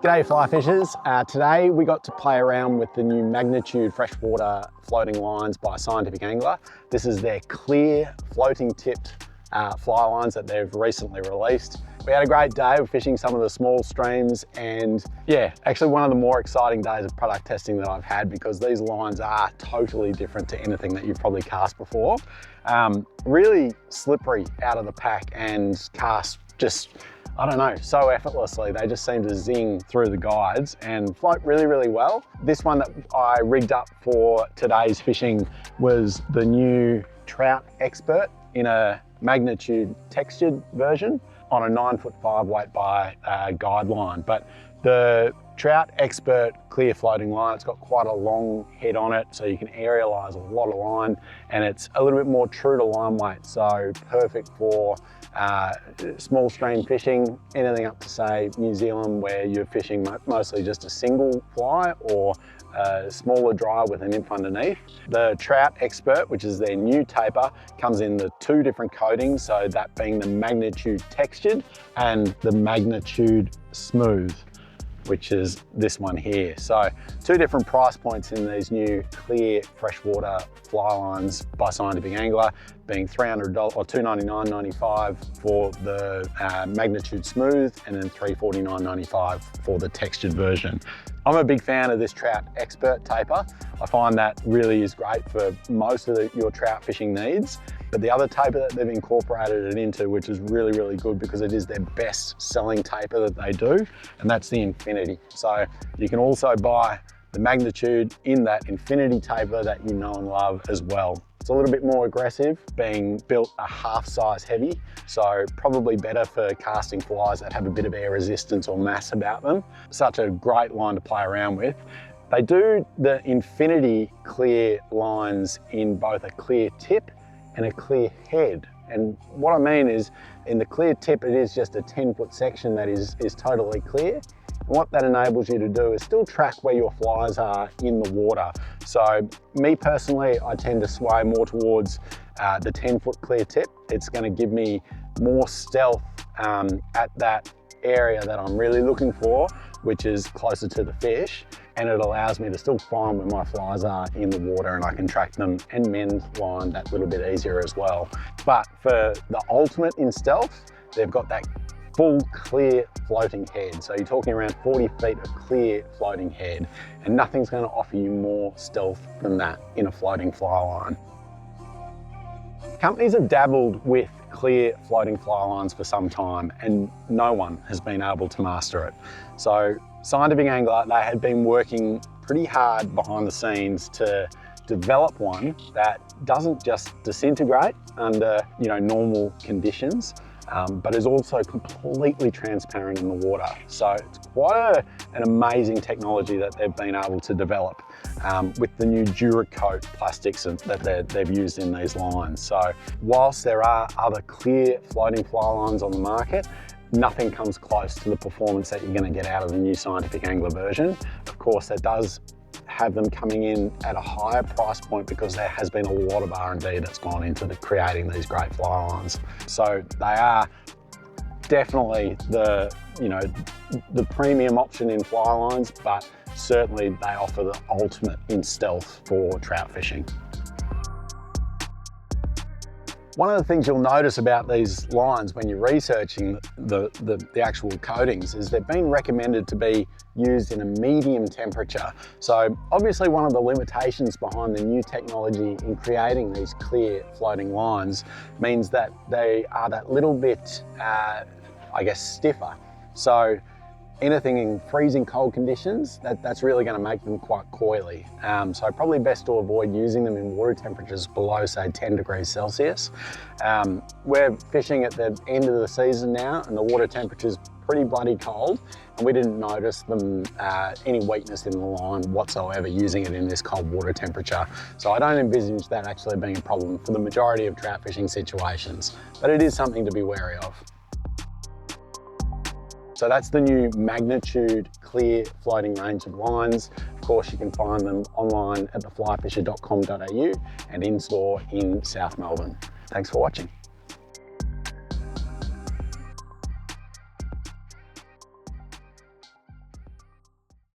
G'day fly fishers. Today we got to play around with the new Magnitude freshwater floating lines by Scientific Angler. This is their clear floating tipped fly lines that they've recently released. We had a great day of fishing some of the small streams, and yeah, actually one of the more exciting days of product testing that I've had, because these lines are totally different to anything that you've probably cast before. Really slippery out of the pack and cast just, I don't know, so effortlessly. They just seem to zing through the guides and float really, really well. This one that I rigged up for today's fishing was the new Trout Expert in a Magnitude textured version on a 9'5" weight by Guideline. But the Trout Expert Clear floating line, it's got quite a long head on it, so you can aerialize a lot of line, and it's a little bit more true to line weight, so perfect for small stream fishing, anything up to say New Zealand where you're fishing mostly just a single fly or a smaller dry with a nymph underneath. The Trout Expert, which is their new taper, comes in the two different coatings, so that being the Magnitude textured and the Magnitude smooth, which is this one here. So two different price points in these new clear freshwater fly lines by Scientific Angler, being $300 or $299.95 for the Magnitude smooth, and then $349.95 for the textured version. I'm a big fan of this Trout Expert taper. I find that really is great for most of your trout fishing needs. But the other taper that they've incorporated it into, which is really, really good because it is their best selling taper that they do, and that's the Infinity. So you can also buy the Magnitude in that Infinity taper that you know and love as well. It's a little bit more aggressive, being built a half size heavy, so probably better for casting flies that have a bit of air resistance or mass about them. Such a great line to play around with. They do the Infinity clear lines in both a clear tip and a clear head. And what I mean is, in the clear tip, it is just a 10-foot section that is totally clear. And what that enables you to do is still track where your flies are in the water. So me personally, I tend to sway more towards the 10-foot clear tip. It's going to give me more stealth at that area that I'm really looking for, which is closer to the fish. And it allows me to still find where my flies are in the water, and I can track them and mend line that little bit easier as well. But for the ultimate in stealth, they've got that full clear floating head. So you're talking around 40 feet of clear floating head, and nothing's going to offer you more stealth than that in a floating fly line. Companies have dabbled with clear floating fly lines for some time, and no one has been able to master it. So Scientific Angler, they had been working pretty hard behind the scenes to develop one that doesn't just disintegrate under normal conditions, but is also completely transparent in the water. So it's quite an amazing technology that they've been able to develop with the new Duracoat plastics that they've used in these lines. So whilst there are other clear floating fly lines on the market, nothing comes close to the performance that you're going to get out of the new Scientific Angler version. Of course, that does have them coming in at a higher price point because there has been a lot of R&D that's gone into creating these great fly lines. So they are definitely the premium option in fly lines, but certainly they offer the ultimate in stealth for trout fishing. One of the things you'll notice about these lines when you're researching the actual coatings is they've been recommended to be used in a medium temperature. So obviously one of the limitations behind the new technology in creating these clear floating lines means that they are that little bit, I guess, stiffer. So anything in freezing cold conditions, that's really going to make them quite coily. So probably best to avoid using them in water temperatures below, say, 10 degrees Celsius. We're fishing at the end of the season now, and the water temperature's pretty bloody cold, and we didn't notice any weakness in the line whatsoever using it in this cold water temperature. So I don't envisage that actually being a problem for the majority of trout fishing situations, but it is something to be wary of. So that's the new Magnitude clear floating range of lines. Of course, you can find them online at theflyfisher.com.au and in store in South Melbourne. Thanks for watching.